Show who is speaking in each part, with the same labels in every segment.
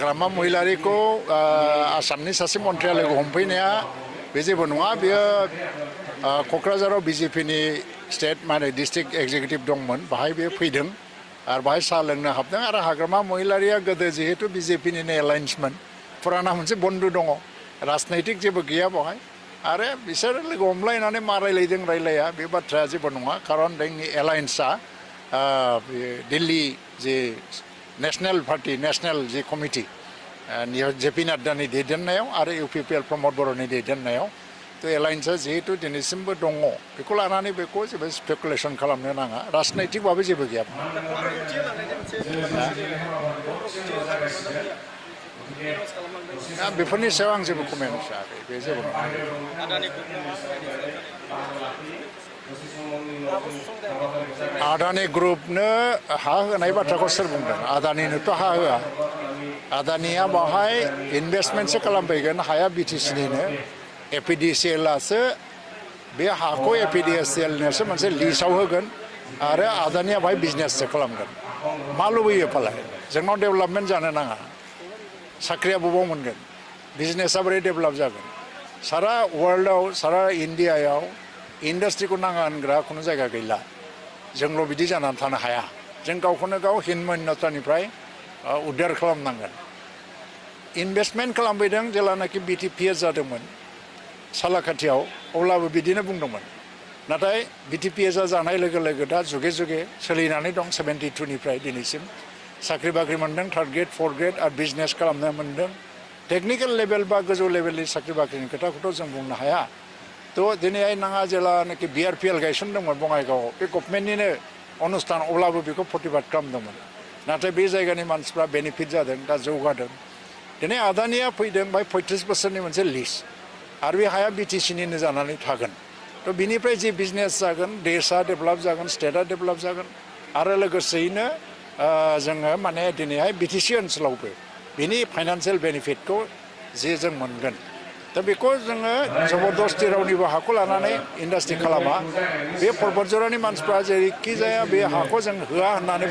Speaker 1: हाग्रामा महिलारिखौ आसामनि सासे मन्थ्रिया लोगो हमफैनाया बे जेबो नङा बेयो क'क्राझाराव बिजेपिनि स्टेट माने डिस्ट्रिक्ट एक्जिकिउटिभ दंमोन बाहाय बे फैदों आरो बाहाय साहा लोंनो हाबदों आरो हाग्रामा महिलारिया गोदो जिहेतु बिजेपिनिनो एलायन्समोन फुराना मोनसे बन्धु दङ राजनैतिक जेबो गैया बावहाय आरो बिसोर लोगो हमलायनानै मा रायलायदों रायलाया बे बाथ्राया जेबो नङा खारन जोंनि एलायन्सआ दिल्ली जे नेशनेल पार्टी नेशनेल जे कमिटि जेपि नाड्डानि दैदेननायाव आरो इउपिपिएल प्रमद बर'नि दैदेननायाव तो एलायन्सआ जिहेतु दिनैसिमबो दङ बेखौ लानानै बेखौ जेबो स्पेकुलेसन खालामनो नाङा राजनैतिकबाबो जेबो गैया बेफोरनि सायाव आं जेबो कमेन्ट होआखै बे जेबो नङा आदानि ग्रुपनो हा होनाय बाथ्राखौ सोर बुंदों आदानिनोथ' हा होआ आदानिया बाहाय इनभेस्टमेन्टसो खालामफैगोन हाया बिटिसिनिनो एपिडिसिएलआसो बे हाखौ एपिडिसिएलनोसो मोनसे लिस्टआव होगोन आरो आदानिया बाहाय बिजनेससो खालामगोन मा लुबैयो फालाय जोंनाव डेभेलपमेन्ट जानो नाङा साख्रिया बबाव मोनगोन बिजनेसा बोरै डेभेलप जागोन सारा वर्ल्डआव सारा इन्डियायाव इन्डास्ट्रिखौ नाङा होनग्रा खुनु जायगा गैला जोंल' बिदि जानानै थानो हाया जों गावखौनो गाव हिनमन्यतानिफ्राय उद्धार खालामनांगोन इनभेस्टमेन्ट खालामफैदों जेलानाखि बिटिपिए जादोंमोन सालाकाथियाव अब्लाबो बिदिनो बुंदोंमोन नाथाय बिटिपिए जानाय लोगो लोगो दा जुगे जुगे सोलिनानै दं 72 निफ्राय दिनैसिम साख्रि बाख्रि मोनदों थार्ड ग्रेड फर्थ ग्रेड आरो बिजनेस खालामनो मोनदों टेक्निकेल लेभेल बा गोजौ लेभेलनि साख्रि बाख्रिनि खोथाखौथ' जों बुंनो हाया थ' दिनैहाय नाङा जेलानाखि बिआरपिएल गायसनदोंमोन बङाइगावआव बे गभर्नमेन्टनिनो अनुस्थान अब्लाबो बेखौ प्रतिबाद खालामदोंमोन नाथाय बे जायगानि मानसिफ्रा बेनिफिट जादों दा जौगादों दिनै आदानिया फैदों बाय 35 बोसोरनि मोनसे लिस्ट आरो बे हाया बिटिसिनिनो जानानै थागोन थ' बिनिफ्राय जे बिजनेस जागोन देशआ डेभेलप जागोन स्टेटआ डेभेलप जागोन आरो लोगोसेयैनो जोङो माने दिनैहाय बिटिसि ओनसोलावबो बिनि फाइनान्सियेल बेनिफिटखौ जे जों मोनगोन दा बेखौ जोङो जबरदस्ति रावनिबो हाखौ लानानै इन्डास्ट्रि खालामा बे पर्बतजरानि मानसिफ्रा जेरैखि जाया बे हाखौ जों होआ होननानै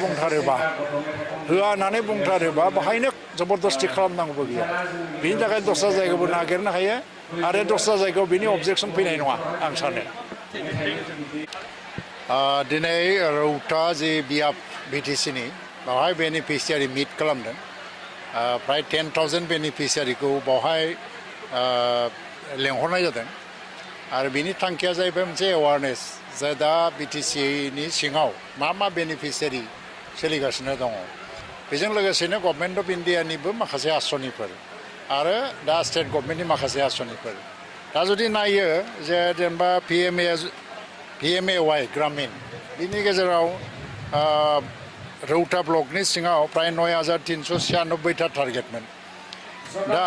Speaker 1: बुंथारोबा बाहायनो जबरदस्ति खालामनांगौबो गैया बिनि थाखाय दस्रा जायगाबो नागिरनो हायो आरो दस्रा जायगायाव बिनि अबजेक्सन फैनाय नङा आं सानो दिनै रौता जे बियाब बिटिसिनि बावहाय बेनिफिसियारि मिट खालामदों प्राय 10,000 बेनिफिसियारिखौ बावहाय लेंहरनाय जादों आरो बिनि थांखिया जाहैबाय मोनसे एवारनेस जे दा बिटिसिनि सिङाव मा बेनिफिसियारि सोलिगासिनो दङ बेजों लोगोसेनो गभर्नमेन्ट अफ इन्डियानिबो माखासे आसनिफोर आरो दा स्टेट गभर्नमेन्टनि माखासे आसनिफोर दा जुदि नायो जे जेनेबा पिएमएवाइ ग्रामिन बिनि गेजेराव रौता ब्लकनि सिङाव प्राय 9,396 टारगेटमोन दा